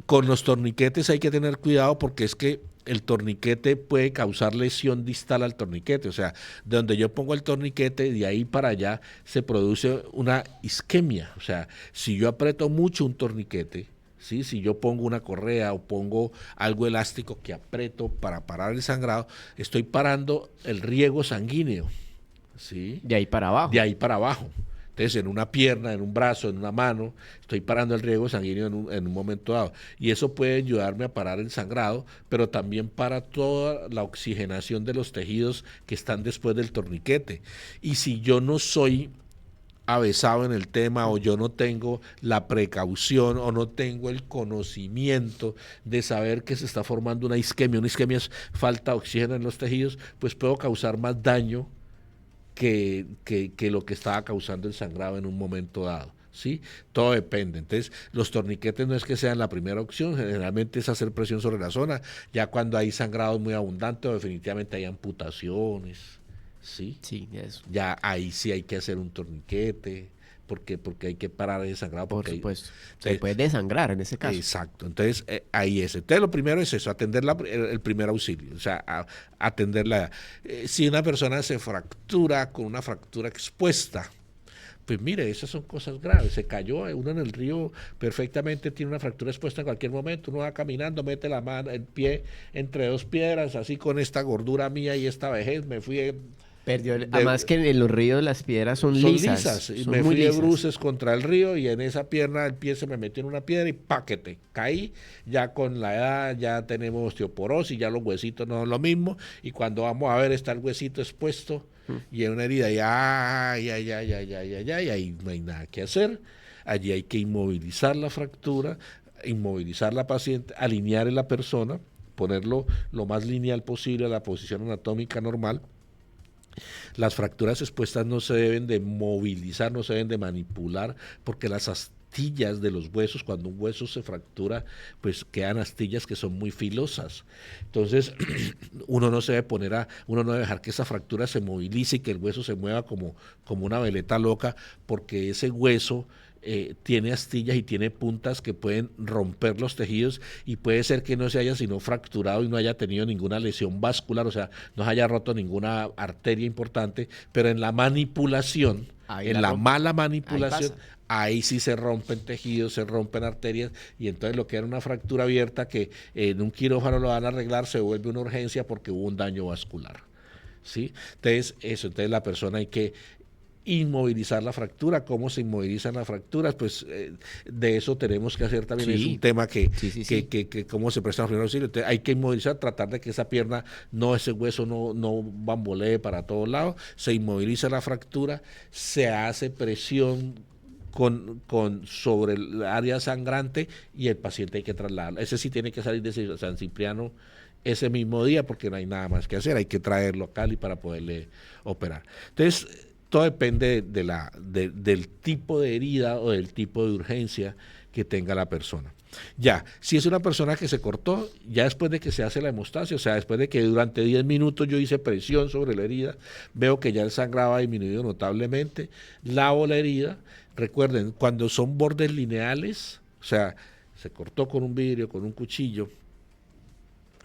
Con los torniquetes hay que tener cuidado porque es que el torniquete puede causar lesión distal al torniquete, o sea, de donde yo pongo el torniquete, de ahí para allá se produce una isquemia, o sea, si yo aprieto mucho un torniquete, ¿sí? Si yo pongo una correa o pongo algo elástico que aprieto para parar el sangrado, estoy parando el riego sanguíneo, ¿sí? De ahí para abajo. De ahí para abajo. Entonces, en una pierna, en un brazo, en una mano, estoy parando el riego sanguíneo en un momento dado. Y eso puede ayudarme a parar el sangrado, pero también para toda la oxigenación de los tejidos que están después del torniquete. Y si yo no soy avesado en el tema o yo no tengo la precaución o no tengo el conocimiento de saber que se está formando una isquemia es falta de oxígeno en los tejidos, pues puedo causar más daño que lo que estaba causando el sangrado en un momento dado, ¿sí? Todo depende. Entonces, los torniquetes no es que sean la primera opción, generalmente es hacer presión sobre la zona, ya cuando hay sangrados muy abundantes o definitivamente hay amputaciones, ¿sí? Sí, eso. Ya ahí sí hay que hacer un torniquete, porque hay que parar el sangrado. Por supuesto. Se puede desangrar en ese caso. Exacto. Entonces, ahí es. Entonces, lo primero es eso, atender el primer auxilio. O sea, atenderla. Si una persona se fractura con una fractura expuesta, pues mire, esas son cosas graves. Se cayó uno en el río perfectamente, tiene una fractura expuesta en cualquier momento. Uno va caminando, mete la mano, el pie entre dos piedras, así con esta gordura mía y esta vejez. Me fui... además que en los ríos las piedras son lisas. Y me fui de bruces contra el río y en esa pierna el pie se me metió en una piedra y paquete, caí. Ya con la edad ya tenemos osteoporosis, ya los huesitos no son lo mismo y cuando vamos a ver está el huesito expuesto y en una herida y ahí no hay nada que hacer. Allí hay que inmovilizar la fractura, inmovilizar la paciente, alinear a la persona, ponerlo lo más lineal posible a la posición anatómica normal. Las fracturas expuestas no se deben de movilizar, no se deben de manipular, porque las astillas de los huesos, cuando un hueso se fractura, pues quedan astillas que son muy filosas. Entonces, uno no debe dejar que esa fractura se movilice y que el hueso se mueva como una veleta loca, porque ese hueso tiene astillas y tiene puntas que pueden romper los tejidos y puede ser que no se haya sino fracturado y no haya tenido ninguna lesión vascular, o sea, no se haya roto ninguna arteria importante, pero en la manipulación, mala manipulación, ahí sí se rompen tejidos, se rompen arterias y entonces lo que era una fractura abierta que en un quirófano lo van a arreglar se vuelve una urgencia porque hubo un daño vascular, ¿sí? Entonces la persona hay que inmovilizar la fractura. ¿Cómo se inmovilizan las fracturas? Pues de eso tenemos que hacer también, es un tema que cómo se presta los primeros auxilios. Entonces, hay que inmovilizar, tratar de que esa pierna, ese hueso no bambolee para todos lados, se inmoviliza la fractura, se hace presión sobre el área sangrante y el paciente hay que trasladarlo. Ese sí tiene que salir de San Cipriano ese mismo día porque no hay nada más que hacer, hay que traerlo a Cali para poderle operar. Entonces, todo depende del tipo de herida o del tipo de urgencia que tenga la persona. Ya, si es una persona que se cortó, ya después de que se hace la hemostasia, o sea, después de que durante 10 minutos yo hice presión sobre la herida, veo que ya el sangrado ha disminuido notablemente, lavo la herida. Recuerden, cuando son bordes lineales, o sea, se cortó con un vidrio, con un cuchillo,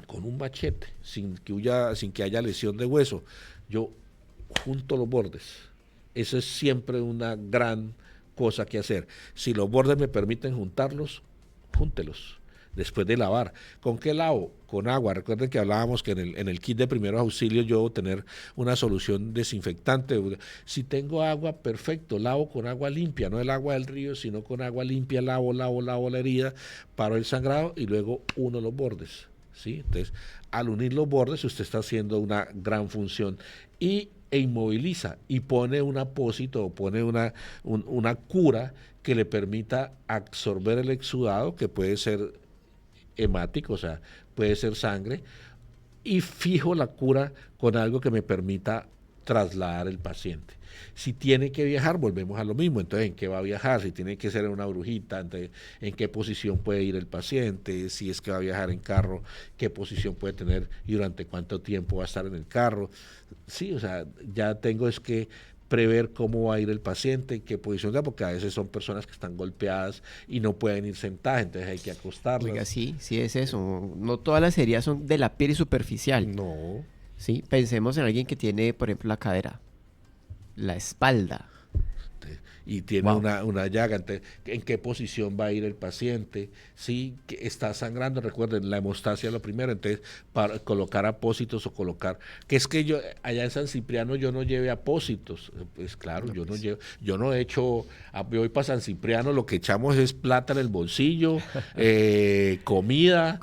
con un machete, sin que haya lesión de hueso, yo junto los bordes. Eso es siempre una gran cosa que hacer. Si los bordes me permiten juntarlos, júntelos después de lavar. ¿Con qué lavo? Con agua. Recuerden que hablábamos que en el kit de primeros auxilios yo debo tener una solución desinfectante. Si tengo agua, perfecto, lavo con agua limpia, no el agua del río, sino con agua limpia, lavo la herida, paro el sangrado y luego uno los bordes, ¿sí? Entonces, al unir los bordes, usted está haciendo una gran función e inmoviliza y pone un apósito o pone una cura que le permita absorber el exudado, que puede ser hemático, o sea, puede ser sangre, y fijo la cura con algo que me permita trasladar el paciente. Si tiene que viajar, volvemos a lo mismo. Entonces, ¿en qué va a viajar? Si tiene que ser en una brujita, entonces, ¿en qué posición puede ir el paciente? Si es que va a viajar en carro, ¿qué posición puede tener y durante cuánto tiempo va a estar en el carro? Sí, o sea, ya tengo es que prever cómo va a ir el paciente, en qué posición da, porque a veces son personas que están golpeadas y no pueden ir sentadas, entonces hay que acostarlas. Oiga, sí es eso. No todas las heridas son de la piel superficial. No. Sí, pensemos en alguien que tiene, por ejemplo, la cadera, la espalda. Y tiene una llaga, entonces, ¿en qué posición va a ir el paciente? Sí, que está sangrando, recuerden, la hemostasia es lo primero, entonces, para colocar apósitos o colocar, que es que yo, allá en San Cipriano yo no lleve apósitos, pues claro, yo no he hecho, voy para San Cipriano, lo que echamos es plata en el bolsillo, comida,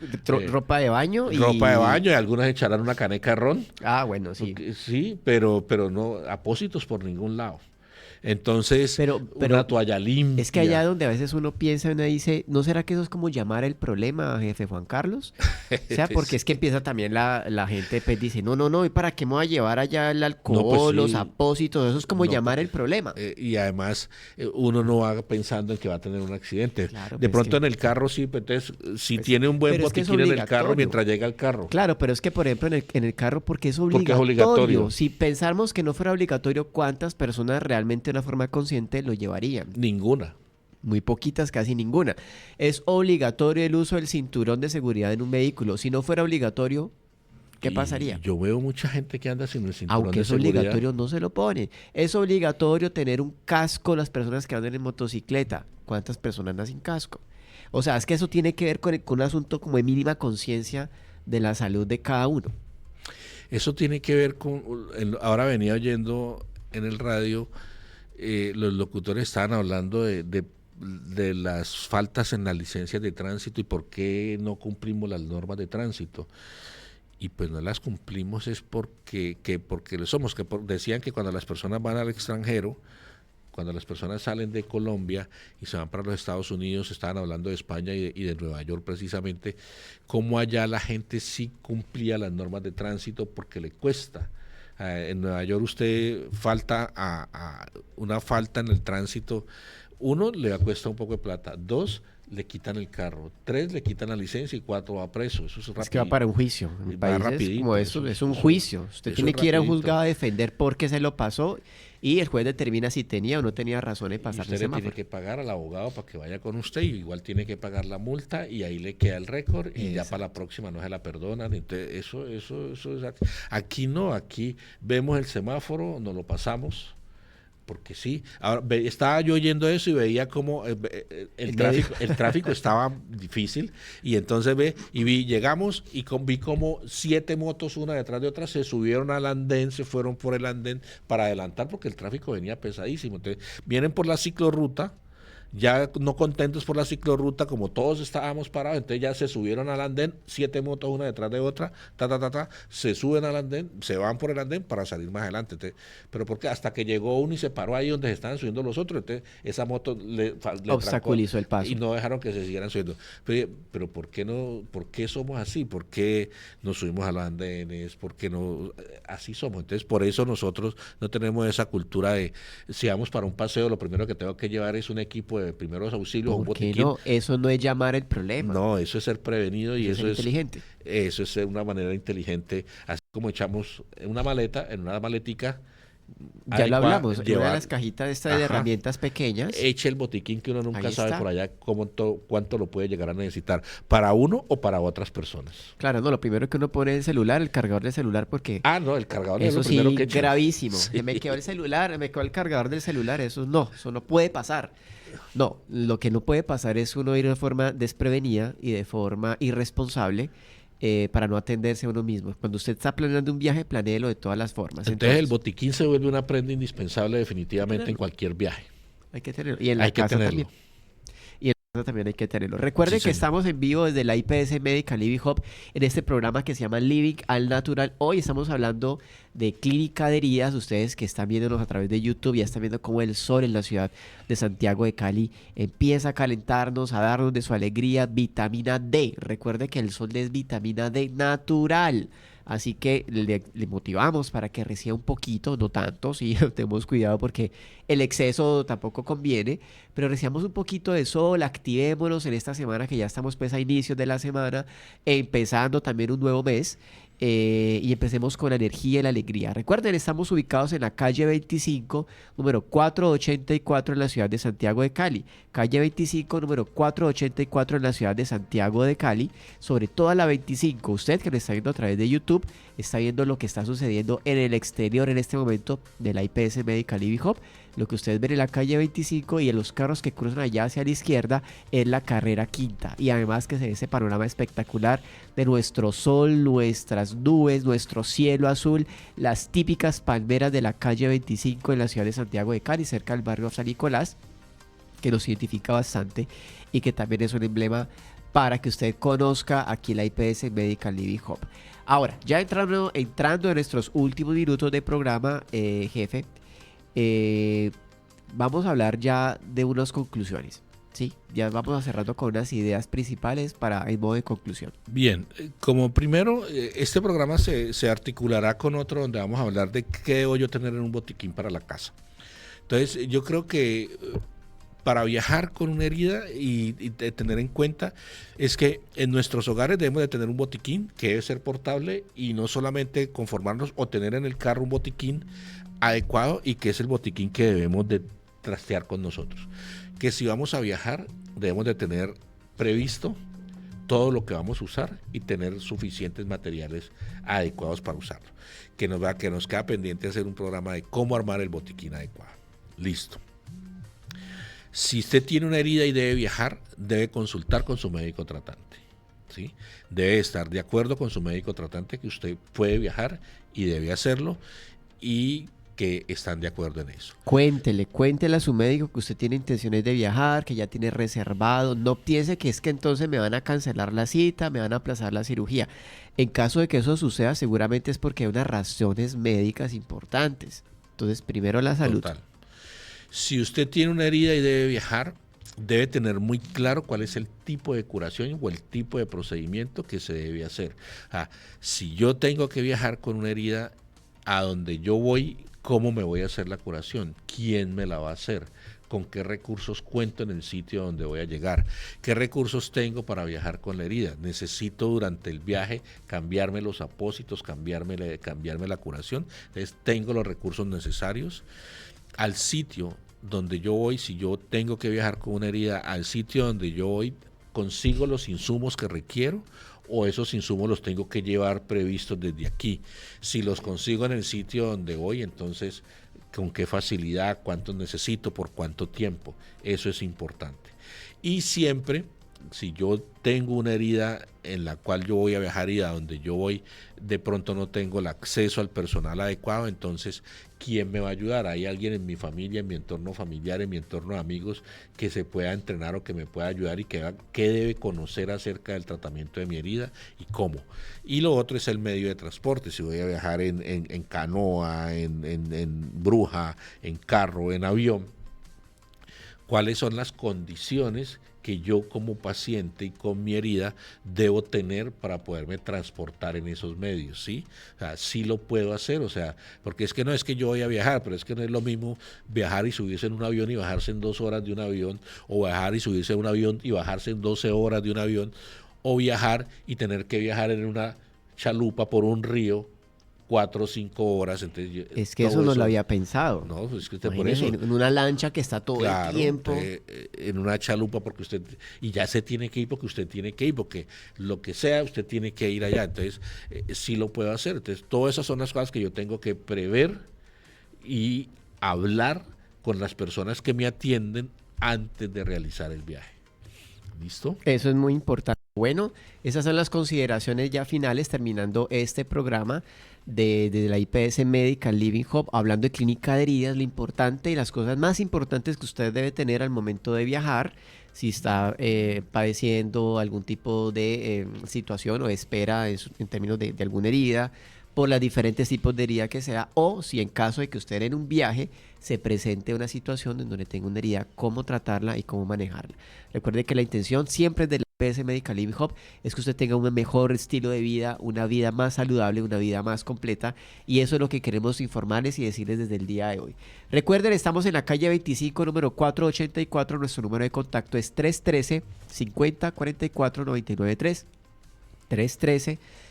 ropa de baño y algunas echarán una caneca de ron. Ah, bueno, sí. Sí, pero no, apósitos por ningún lado. Entonces, pero una toalla limpia. Es que allá donde a veces uno piensa, uno dice, ¿no será que eso es como llamar el problema, jefe Juan Carlos? O sea, porque es que empieza también la gente, pues dice, no, ¿y para qué me voy a llevar allá el alcohol, No, pues sí. los apósitos? Eso es como No, llamar el problema. Y además, uno no va pensando en que va a tener un accidente. Claro, de pues pronto en el carro sí, pues, entonces, si tiene un buen pero es que es botiquín en el carro obligatorio. mientras llega al carro. Claro, pero es que, por ejemplo, en el carro, porque es Porque es obligatorio. Si pensáramos que no fuera obligatorio, ¿cuántas personas realmente de una forma consciente lo llevarían? Ninguna. Muy poquitas, casi ninguna. Es obligatorio el uso del cinturón de seguridad en un vehículo. Si no fuera obligatorio, ¿qué pasaría? Yo veo mucha gente que anda sin el cinturón Aunque de es seguridad. obligatorio, no se lo ponen. Es obligatorio tener un casco las personas que andan en motocicleta. ¿Cuántas personas andan sin casco? O sea, es que eso tiene que ver con un asunto como de mínima conciencia de la salud de cada uno. Eso tiene que ver con, ahora venía oyendo en el radio, los locutores estaban hablando de las faltas en las licencias de tránsito y por qué no cumplimos las normas de tránsito. Y pues no las cumplimos es porque lo somos, decían que cuando las personas van al extranjero, cuando las personas salen de Colombia y se van para los Estados Unidos, estaban hablando de España y de Nueva York precisamente, cómo allá la gente sí cumplía las normas de tránsito porque le cuesta. En Nueva York usted una falta en el tránsito, 1, le cuesta un poco de plata, 2, le quitan el carro, 3, le quitan la licencia y 4, va preso. Eso es que va para un juicio. En países como eso, es un juicio. Usted tiene que ir a un juzgado a defender por qué se lo pasó y el juez determina si tenía o no tenía razón de pasar el semáforo. Usted le tiene que pagar al abogado para que vaya con usted y igual tiene que pagar la multa y ahí le queda el récord y ya para la próxima no se la perdonan. Entonces, eso es aquí no, aquí vemos el semáforo, nos lo pasamos. Porque sí, ahora estaba yo oyendo eso y veía como el tráfico estaba difícil y entonces llegamos y vi como 7 motos una detrás de otra se subieron al andén, se fueron por el andén para adelantar porque el tráfico venía pesadísimo. Entonces vienen por la ciclorruta Ya no contentos por la ciclorruta, como todos estábamos parados, entonces ya se subieron al andén, 7 motos una detrás de otra, se suben al andén, se van por el andén para salir más adelante. Entonces, pero porque hasta que llegó uno y se paró ahí donde se estaban subiendo los otros, entonces esa moto le obstaculizó el paso y no dejaron que se siguieran subiendo. Pero ¿por qué no? ¿Por qué somos así? ¿Por qué nos subimos a los andenes? ¿Por qué no? Así somos. Entonces, por eso nosotros no tenemos esa cultura de, si vamos para un paseo, lo primero que tengo que llevar es un equipo de primeros auxilios, un ¿Por qué botiquín. no? Eso no es llamar el problema. No, eso es ser prevenido y Eso es inteligente. eso es ser una manera inteligente, así como echamos en una maleta, en una maletica Ya lo adecuada, hablamos, una de las cajitas estas de ajá, herramientas pequeñas. eche el botiquín que uno nunca Ahí sabe está. por allá cuánto lo puede llegar a necesitar, para uno o para otras personas. Claro, no, lo primero que uno pone es el celular, el cargador del celular, porque Ah, no, el cargador es eso lo sí, primero que echo. gravísimo. Sí. Que me quedó el celular, me quedó el cargador del celular, eso no puede pasar. No, lo que no puede pasar es uno ir de forma desprevenida y de forma irresponsable para no atenderse a uno mismo. Cuando usted está planeando un viaje, planéelo de todas las formas. Entonces el botiquín se vuelve una prenda indispensable definitivamente en cualquier viaje. hay que tenerlo. Y en la Hay que casa tenerlo. también. Y en la casa también hay que tenerlo. Recuerden Sí, que señor. estamos en vivo desde la IPS Medical Living Hub en este programa que se llama Living al Natural. Hoy estamos hablando de clínica de heridas. Ustedes que están viéndonos a través de YouTube ya están viendo cómo el sol en la ciudad de Santiago de Cali empieza a calentarnos, a darnos de su alegría vitamina D. Recuerde que el sol es vitamina D natural. Así que le motivamos para que reciba un poquito, no tanto, sí, tenemos cuidado porque el exceso tampoco conviene, pero recibamos un poquito de sol, activémonos en esta semana que ya estamos pues a inicios de la semana, empezando también un nuevo mes. Y empecemos con la energía y la alegría. Recuerden, estamos ubicados en la calle 25, número 484 en la ciudad de Santiago de Cali. Calle 25, número 484 en la ciudad de Santiago de Cali. Sobre toda la 25, usted que nos está viendo a través de YouTube, está viendo lo que está sucediendo en el exterior en este momento de la IPS Medical Living Hub. Lo que ustedes ven en la calle 25 y en los carros que cruzan allá hacia la izquierda es la carrera quinta. Y además que se ve ese panorama espectacular de nuestro sol, nuestras nubes, nuestro cielo azul, las típicas palmeras de la calle 25 en la ciudad de Santiago de Cali, cerca del barrio San Nicolás, que nos identifica bastante y que también es un emblema para que usted conozca aquí la IPS Medical Living Hub. Ahora, ya entrando en nuestros últimos minutos de programa, jefe, vamos a hablar ya de unas conclusiones. Sí, ya vamos a cerrando con unas ideas principales para en modo de conclusión. Bien, como primero, este programa se articulará con otro donde vamos a hablar de qué debo yo tener en un botiquín para la casa. Entonces, yo creo que para viajar con una herida y de tener en cuenta es que en nuestros hogares debemos de tener un botiquín que debe ser portable y no solamente conformarnos o tener en el carro un botiquín adecuado y que es el botiquín que debemos de trastear con nosotros. Que si vamos a viajar debemos de tener previsto todo lo que vamos a usar y tener suficientes materiales adecuados para usarlo. Que nos queda pendiente hacer un programa de cómo armar el botiquín adecuado. Listo. Si usted tiene una herida y debe viajar, debe consultar con su médico tratante, ¿sí? Debe estar de acuerdo con su médico tratante que usted puede viajar y debe hacerlo y que están de acuerdo en eso. Cuéntele a su médico que usted tiene intenciones de viajar, que ya tiene reservado. No piense que es que entonces me van a cancelar la cita, me van a aplazar la cirugía. En caso de que eso suceda, seguramente es porque hay unas razones médicas importantes. Entonces, primero la salud. Total. Si usted tiene una herida y debe viajar, debe tener muy claro cuál es el tipo de curación o el tipo de procedimiento que se debe hacer. Si yo tengo que viajar con una herida, a donde yo voy, ¿cómo me voy a hacer la curación? ¿Quién me la va a hacer? ¿Con qué recursos cuento en el sitio donde voy a llegar? ¿Qué recursos tengo para viajar con la herida? ¿Necesito durante el viaje cambiarme los apósitos, cambiarme la curación? Entonces, ¿tengo los recursos necesarios? Al sitio donde yo voy, si yo tengo que viajar con una herida, al sitio donde yo voy, ¿consigo los insumos que requiero? ¿O esos insumos los tengo que llevar previstos desde aquí? Si los consigo en el sitio donde voy, entonces, ¿con qué facilidad? ¿Cuántos necesito? ¿Por cuánto tiempo? Eso es importante. Y siempre si yo tengo una herida en la cual yo voy a viajar y a donde yo voy de pronto no tengo el acceso al personal adecuado, entonces ¿quién me va a ayudar? ¿Hay alguien en mi familia, en mi entorno familiar, en mi entorno de amigos que se pueda entrenar o que me pueda ayudar y que qué debe conocer acerca del tratamiento de mi herida y cómo? Y lo otro es el medio de transporte, si voy a viajar en canoa, en bruja, en carro, en avión, ¿cuáles son las condiciones que yo como paciente y con mi herida debo tener para poderme transportar en esos medios? ¿Sí? O sea, sí lo puedo hacer, o sea, porque es que no es que yo voy a viajar, pero es que no es lo mismo viajar y subirse en un avión y bajarse en 2 horas de un avión, o viajar y subirse en un avión y bajarse en 12 horas de un avión, o viajar y tener que viajar en una chalupa por un río 4 o 5 horas. Entonces, Es que eso no lo había pensado. No, pues es que usted por eso. En una lancha que está todo Claro, el tiempo. En una chalupa porque usted, y ya se tiene que ir porque usted tiene que ir, porque lo que sea, usted tiene que ir allá. Entonces, sí lo puedo hacer. Entonces, todas esas son las cosas que yo tengo que prever y hablar con las personas que me atienden antes de realizar el viaje. ¿Listo? Eso es muy importante. Bueno, esas son las consideraciones ya finales terminando este programa de la IPS Medical Living Hub, hablando de clínica de heridas, lo importante y las cosas más importantes que usted debe tener al momento de viajar, si está padeciendo algún tipo de situación o espera en términos de alguna herida, por los diferentes tipos de herida que sea, o si en caso de que usted en un viaje se presente una situación en donde tenga una herida, cómo tratarla y cómo manejarla. Recuerde que la intención siempre de la IPS Medical Living Hub es que usted tenga un mejor estilo de vida, una vida más saludable, una vida más completa, y eso es lo que queremos informarles y decirles desde el día de hoy. Recuerden, estamos en la calle 25, número 484, nuestro número de contacto es 313-5044-993,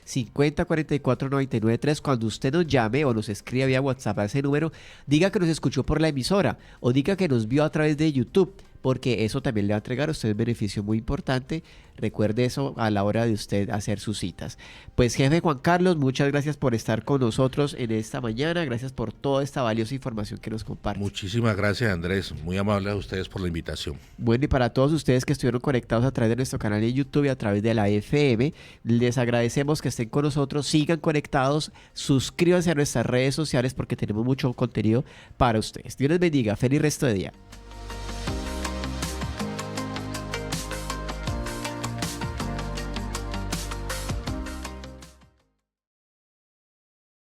313-5044-993. Cuando usted nos llame o nos escriba vía WhatsApp a ese número, diga que nos escuchó por la emisora o diga que nos vio a través de YouTube, porque eso también le va a entregar a usted un beneficio muy importante. Recuerde eso a la hora de usted hacer sus citas. Pues jefe Juan Carlos, muchas gracias por estar con nosotros en esta mañana. Gracias por toda esta valiosa información que nos comparte. Muchísimas gracias, Andrés. Muy amables a ustedes por la invitación. Bueno, y para todos ustedes que estuvieron conectados a través de nuestro canal de YouTube y a través de la FM, les agradecemos que estén con nosotros, sigan conectados, suscríbanse a nuestras redes sociales porque tenemos mucho contenido para ustedes. Dios les bendiga, feliz resto de día.